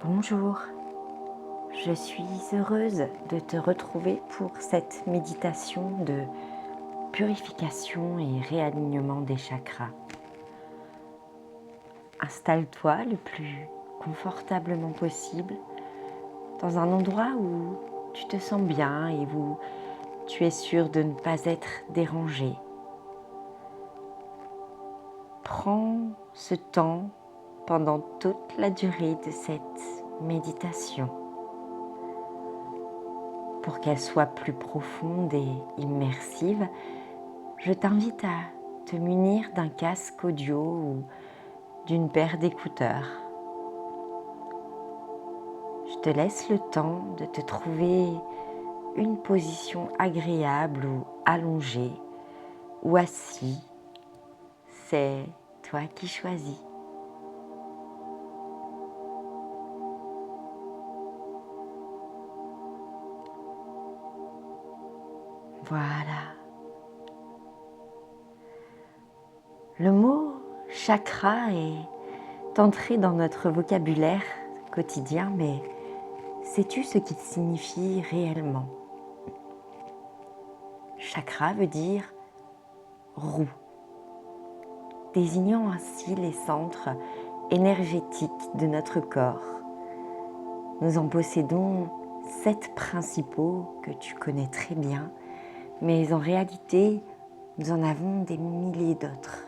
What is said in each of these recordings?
Bonjour, je suis heureuse de te retrouver pour cette méditation de purification et réalignement des chakras. Installe-toi le plus confortablement possible dans un endroit où tu te sens bien et où tu es sûr de ne pas être dérangé. Prends ce temps pendant toute la durée de cette méditation. Pour qu'elle soit plus profonde et immersive, je t'invite à te munir d'un casque audio ou d'une paire d'écouteurs. Je te laisse le temps de te trouver une position agréable ou allongée ou assis. C'est toi qui choisis. Voilà. Le mot chakra est entré dans notre vocabulaire quotidien, mais sais-tu ce qu'il signifie réellement? Chakra veut dire roue, désignant ainsi les centres énergétiques de notre corps. Nous en possédons 7 principaux que tu connais très bien, mais en réalité, nous en avons des milliers d'autres.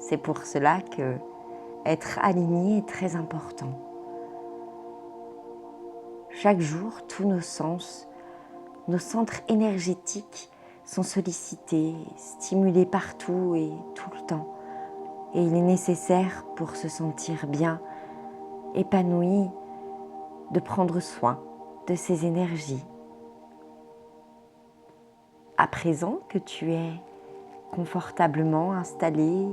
C'est pour cela que être aligné est très important. Chaque jour, tous nos sens, nos centres énergétiques sont sollicités, stimulés partout et tout le temps. Et il est nécessaire pour se sentir bien, épanoui, de prendre soin de ces énergies. À présent que tu es confortablement installé,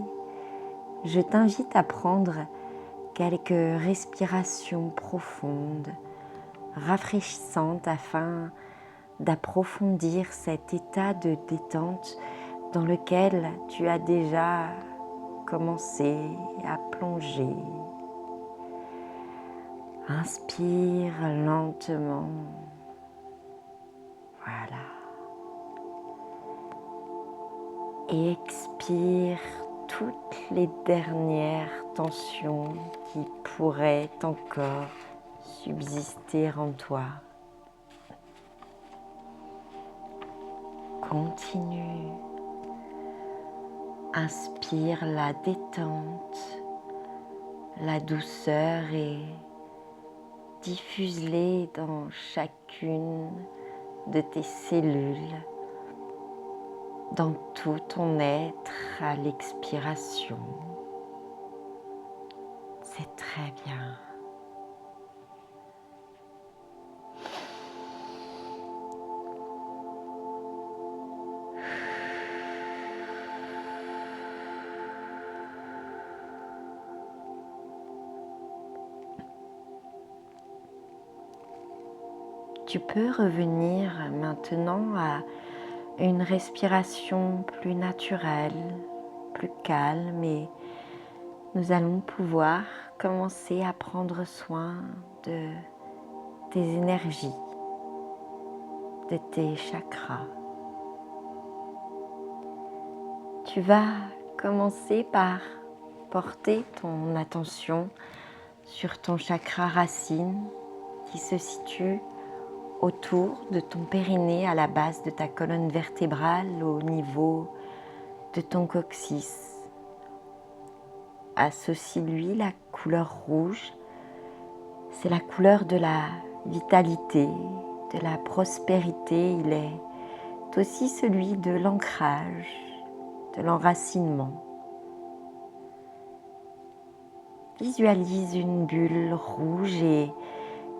je t'invite à prendre quelques respirations profondes, rafraîchissantes afin d'approfondir cet état de détente dans lequel tu as déjà commencé à plonger. Inspire lentement. Voilà. Et expire toutes les dernières tensions qui pourraient encore subsister en toi. Continue. Inspire la détente, la douceur et diffuse-les dans chacune de tes cellules, dans tout ton être à l'expiration. C'est très bien. Tu peux revenir maintenant à une respiration plus naturelle, plus calme, et nous allons pouvoir commencer à prendre soin de tes énergies, de tes chakras. Tu vas commencer par porter ton attention sur ton chakra racine qui se situe autour de ton périnée à la base de ta colonne vertébrale au niveau de ton coccyx. Associe-lui la couleur rouge. C'est la couleur de la vitalité, de la prospérité. Il est aussi celui de l'ancrage, de l'enracinement. Visualise une bulle rouge et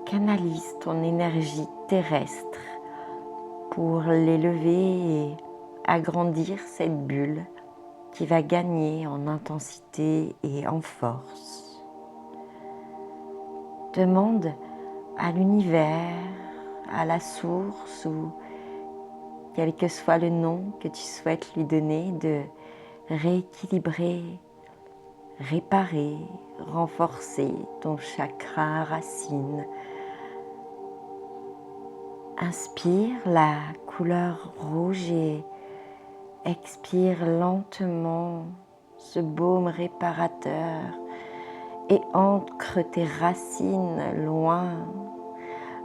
canalise ton énergie terrestre pour l'élever et agrandir cette bulle qui va gagner en intensité et en force. Demande à l'univers, à la source ou quel que soit le nom que tu souhaites lui donner, de rééquilibrer réparer, renforcer ton chakra racine. Inspire la couleur rouge et expire lentement ce baume réparateur et ancre tes racines loin,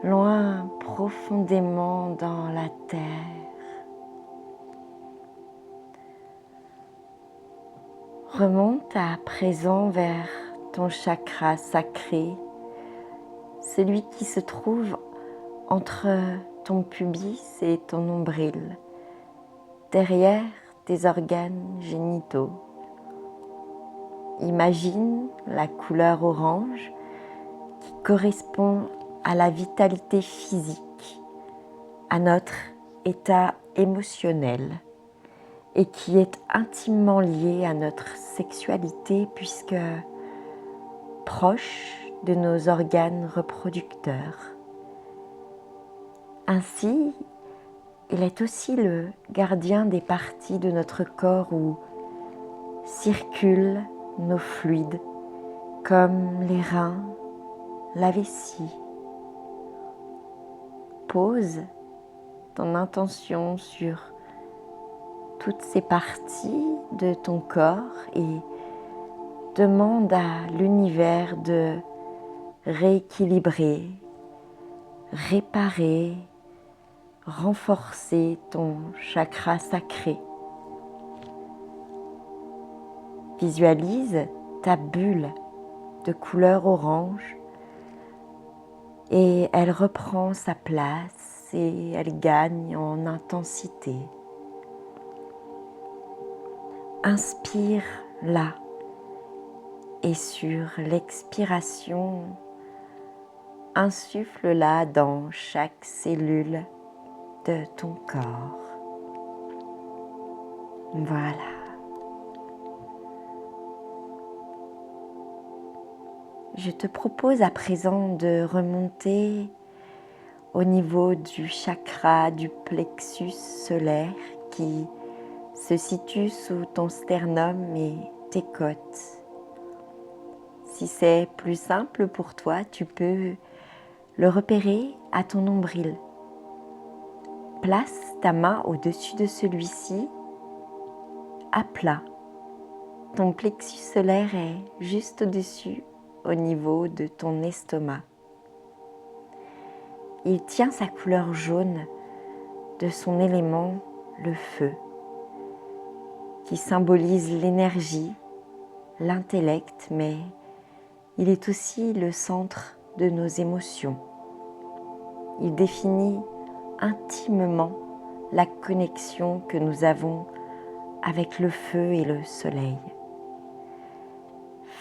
loin, profondément dans la terre. Remonte à présent vers ton chakra sacré, celui qui se trouve entre ton pubis et ton nombril, derrière tes organes génitaux. Imagine la couleur orange qui correspond à la vitalité physique, à notre état émotionnel et qui est intimement lié à notre sexualité puisque proche de nos organes reproducteurs. Ainsi, il est aussi le gardien des parties de notre corps où circulent nos fluides comme les reins, la vessie. Pose ton intention sur toutes ces parties de ton corps et demande à l'univers de rééquilibrer, réparer, renforcer ton chakra sacré. Visualise ta bulle de couleur orange et elle reprend sa place et elle gagne en intensité. Inspire là et sur l'expiration, insuffle-la dans chaque cellule de ton corps. Voilà. Je te propose à présent de remonter au niveau du chakra du plexus solaire qui se situe sous ton sternum et tes côtes. Si c'est plus simple pour toi, tu peux le repérer à ton nombril. Place ta main au-dessus de celui-ci à plat. Ton plexus solaire est juste au-dessus, au niveau de ton estomac. Il tient sa couleur jaune de son élément, le feu, qui symbolise l'énergie, l'intellect, mais il est aussi le centre de nos émotions. Il définit intimement la connexion que nous avons avec le feu et le soleil.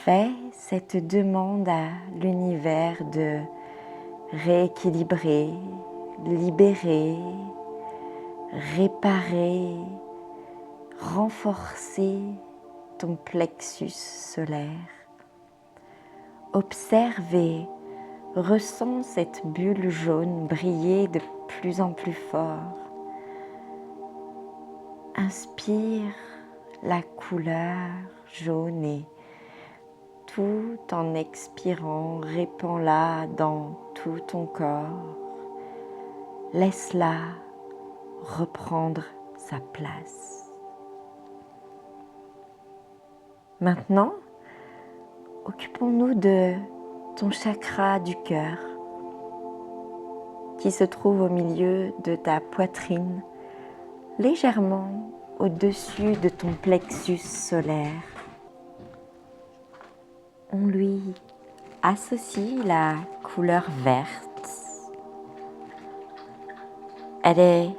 Fais cette demande à l'univers de rééquilibrer, libérer, réparer, renforcer ton plexus solaire. Observe et ressens cette bulle jaune briller de plus en plus fort. Inspire la couleur jaune et tout en expirant, répands-la dans tout ton corps. Laisse-la reprendre sa place. Maintenant, occupons-nous de ton chakra du cœur qui se trouve au milieu de ta poitrine, légèrement au-dessus de ton plexus solaire. On lui associe la couleur verte. Elle est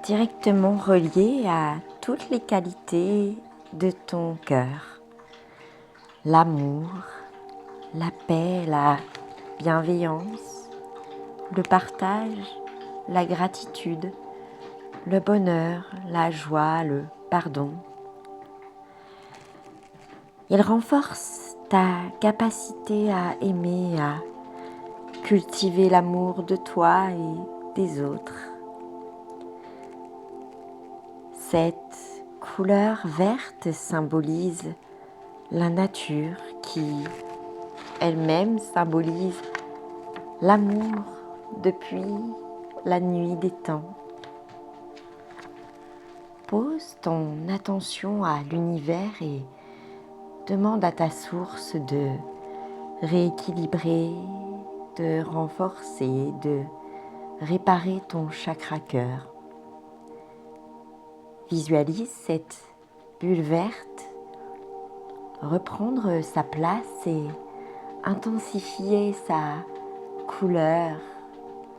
directement reliée à toutes les qualités de ton cœur. L'amour, la paix, la bienveillance, le partage, la gratitude, le bonheur, la joie, le pardon. Il renforce ta capacité à aimer, à cultiver l'amour de toi et des autres. Cette couleur verte symbolise la nature qui elle-même symbolise l'amour depuis la nuit des temps. Pose ton attention à l'univers et demande à ta source de rééquilibrer, de renforcer, de réparer ton chakra cœur. Visualise cette bulle verte reprendre sa place et intensifier sa couleur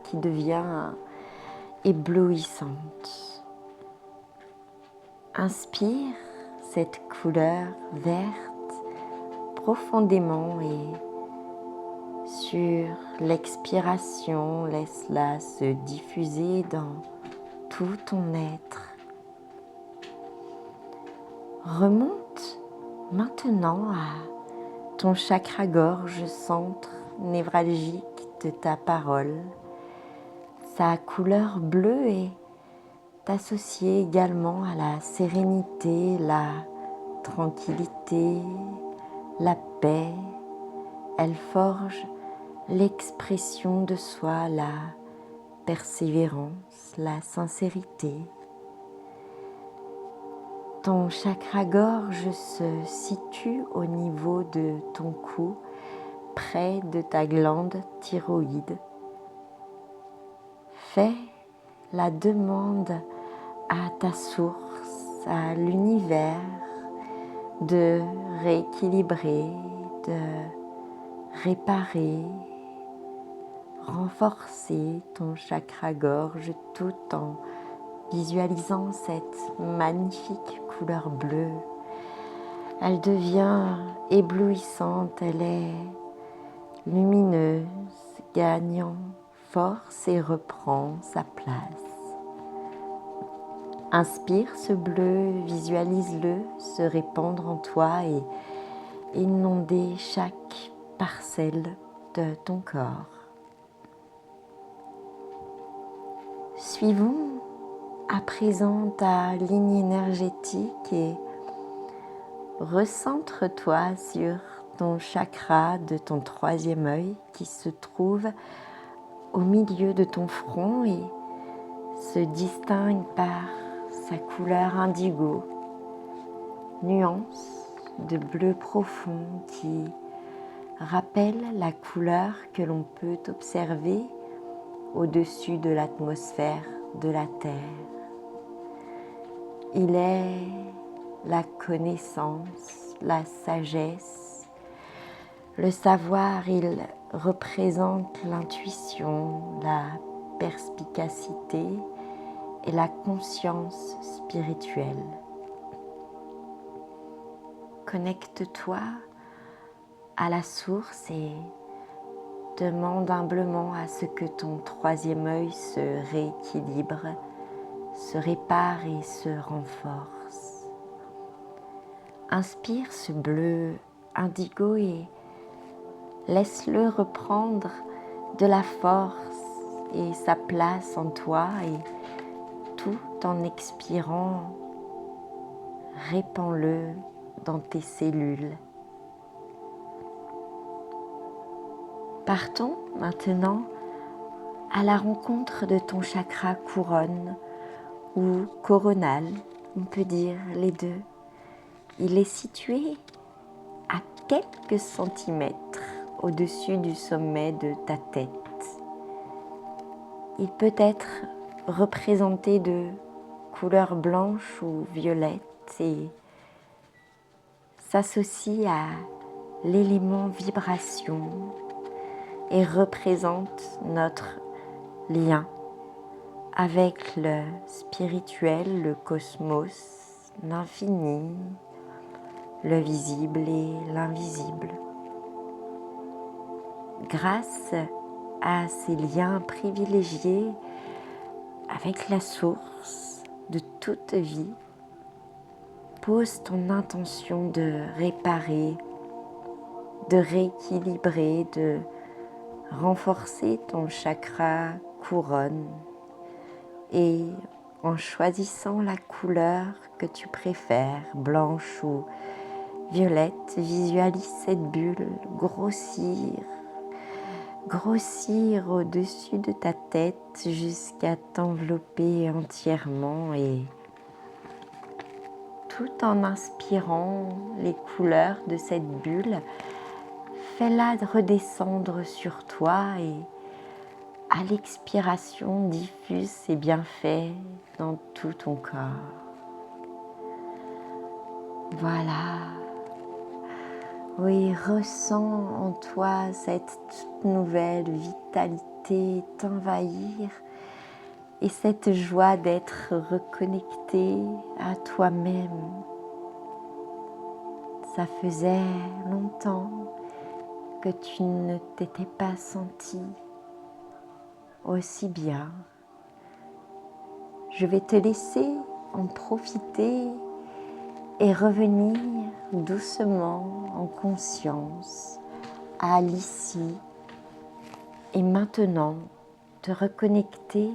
qui devient éblouissante. Inspire cette couleur verte profondément et sur l'expiration, laisse-la se diffuser dans tout ton être. Remonte maintenant à ton chakra-gorge, centre névralgique de ta parole. Sa couleur bleue est associée également à la sérénité, la tranquillité, la paix. Elle forge l'expression de soi, la persévérance, la sincérité. Ton chakra-gorge se situe au niveau de ton cou, près de ta glande thyroïde. Fais la demande à ta source, à l'univers, de rééquilibrer, de réparer, renforcer ton chakra-gorge tout en visualisant cette magnifique couleur bleue. Elle devient éblouissante, elle est lumineuse, gagne en force et reprend sa place. Inspire ce bleu, visualise-le se répandre en toi et inonder chaque parcelle de ton corps. Suivons à présent ta ligne énergétique et recentre-toi sur ton chakra de ton troisième œil qui se trouve au milieu de ton front et se distingue par sa couleur indigo, nuance de bleu profond qui rappelle la couleur que l'on peut observer au-dessus de l'atmosphère de la Terre. Il est la connaissance, la sagesse, le savoir, il représente l'intuition, la perspicacité et la conscience spirituelle. Connecte-toi à la source et demande humblement à ce que ton troisième œil se rééquilibre, se répare et se renforce. Inspire ce bleu indigo et laisse-le reprendre de la force et sa place en toi et tout en expirant, répands-le dans tes cellules. Partons maintenant à la rencontre de ton chakra couronne ou coronal, on peut dire les deux. Il est situé à quelques centimètres au-dessus du sommet de ta tête. Il peut être représenté de couleur blanche ou violette et s'associe à l'élément vibration et représente notre lien avec le spirituel, le cosmos, l'infini, le visible et l'invisible. Grâce à ces liens privilégiés avec la source de toute vie, pose ton intention de réparer, de rééquilibrer, de renforcer ton chakra couronne et en choisissant la couleur que tu préfères, blanche ou violette, visualise cette bulle grossir au-dessus de ta tête jusqu'à t'envelopper entièrement et tout en inspirant les couleurs de cette bulle, fais-la redescendre sur toi et à l'expiration diffuse ses bienfaits dans tout ton corps. Voilà. Oui, ressens en toi cette toute nouvelle vitalité t'envahir et cette joie d'être reconnecté à toi-même. Ça faisait longtemps que tu ne t'étais pas senti aussi bien. Je vais te laisser en profiter et revenir doucement en conscience à l'ici et maintenant te reconnecter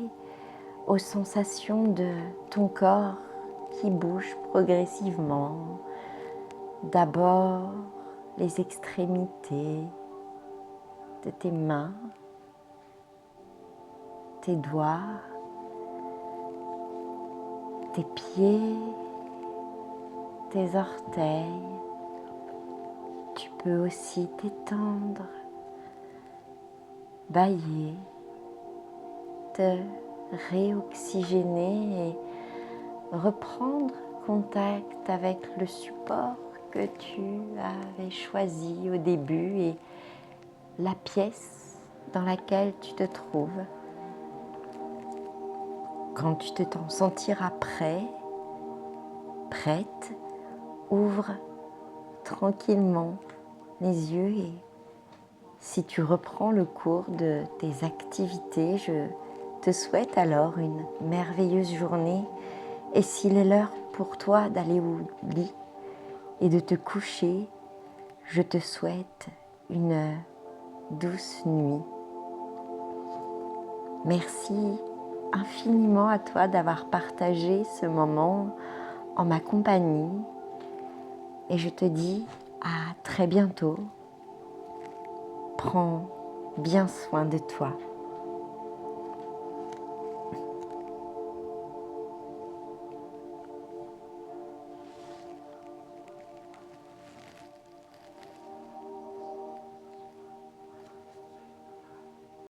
aux sensations de ton corps qui bouge progressivement. D'abord les extrémités de tes mains, tes doigts, tes pieds, tes orteils. Tu peux aussi t'étendre, bâiller, te réoxygéner et reprendre contact avec le support que tu avais choisi au début et la pièce dans laquelle tu te trouves. Quand tu te sentiras prêt, prête, ouvre tranquillement les yeux et si tu reprends le cours de tes activités, je te souhaite alors une merveilleuse journée et s'il est l'heure pour toi d'aller au lit et de te coucher, je te souhaite une douce nuit. Merci infiniment à toi d'avoir partagé ce moment en ma compagnie et je te dis à très bientôt. Prends bien soin de toi.